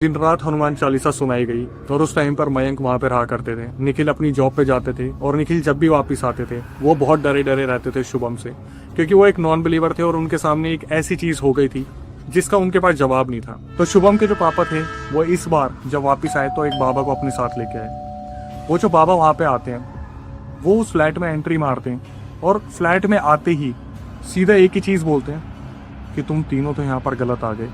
दिन रात हनुमान चालीसा सुनाई गई और उस टाइम पर मयंक वहाँ पे रहा करते थे। निखिल अपनी जॉब पे जाते थे और निखिल जब भी वापस आते थे वो बहुत डरे डरे रहते थे शुभम से, क्योंकि वो एक नॉन बिलीवर थे और उनके सामने एक ऐसी चीज हो गई थी जिसका उनके पास जवाब नहीं था। तो शुभम के जो पापा थे वो इस बार जब वापस आए तो एक बाबा को अपने साथ लेके आए। वो जो बाबा वहाँ पे आते हैं वो उस फ्लैट में एंट्री मारते हैं और फ्लैट में आते ही सीधा एक ही चीज़ बोलते हैं कि तुम तीनों तो यहाँ पर गलत आ गए,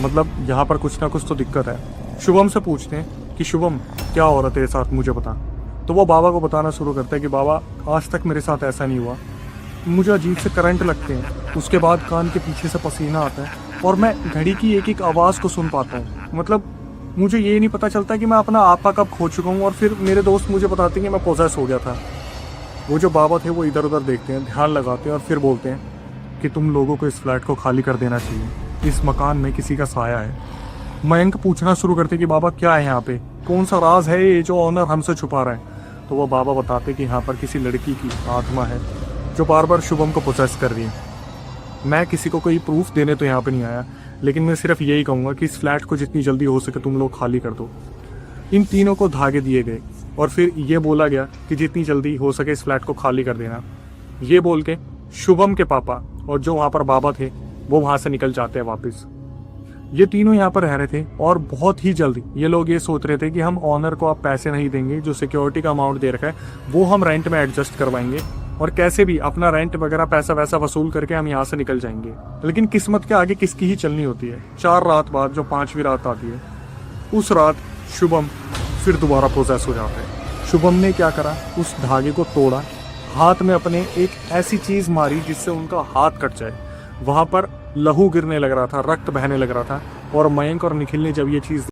मतलब यहाँ पर कुछ ना कुछ तो दिक्कत है। शुभम से पूछते हैं कि शुभम क्या हो रहा तेरे साथ, मुझे बता। तो वो बाबा को बताना शुरू करता है कि बाबा आज तक मेरे साथ ऐसा नहीं हुआ, मुझे अजीब से करंट लगते हैं, उसके बाद कान के पीछे से पसीना आता है और मैं घड़ी की एक एक आवाज़ को सुन पाता हूँ। मतलब मुझे ये नहीं पता चलता कि मैं अपना आपा कब खो चुका हूँ। और फिर मेरे दोस्त मुझे बताते हैं कि मैं पोजेस हो गया था। वो जो बाबा थे वो इधर उधर देखते हैं, ध्यान लगाते हैं और फिर बोलते हैं कि तुम लोगों को इस फ्लैट को खाली कर देना चाहिए, इस मकान में किसी का साया है। मयंक पूछना शुरू करते कि बाबा क्या है यहाँ पे, कौन सा राज है ये जो ऑनर हमसे छुपा रहा है। तो वो बाबा बताते कि यहाँ पर किसी लड़की की आत्मा है जो बार बार शुभम को प्रोसेस कर रही है। मैं किसी को कोई प्रूफ देने तो यहाँ पे नहीं आया, लेकिन मैं सिर्फ यही कहूँगा कि इस फ्लैट को जितनी जल्दी हो सके तुम लोग खाली कर दो। इन तीनों को धागे दिए गए और फिर ये बोला गया कि जितनी जल्दी हो सके इस फ्लैट को खाली कर देना। ये बोल के शुभम के पापा और जो वहाँ पर बाबा थे वो वहाँ से निकल जाते हैं वापस। ये तीनों यहाँ पर रह रहे थे और बहुत ही जल्दी ये लोग ये सोच रहे थे कि हम ऑनर को अब पैसे नहीं देंगे, जो सिक्योरिटी का अमाउंट दे रखा है वो हम रेंट में एडजस्ट करवाएंगे और कैसे भी अपना रेंट वगैरह पैसा वैसा वसूल करके हम यहाँ से निकल जाएंगे। लेकिन किस्मत के आगे किसकी ही चलनी होती है। 4 रात बाद जो 5वीं रात आती है, उस रात शुभम फिर दोबारा प्रोसेस हो जाता है। शुभम ने क्या करा, उस धागे को तोड़ा, हाथ में अपने एक ऐसी चीज़ मारी जिससे उनका हाथ कट जाए। वहाँ पर लहू गिरने लग रहा था, रक्त बहने लग रहा था और मयंक और निखिल ने जब ये चीज़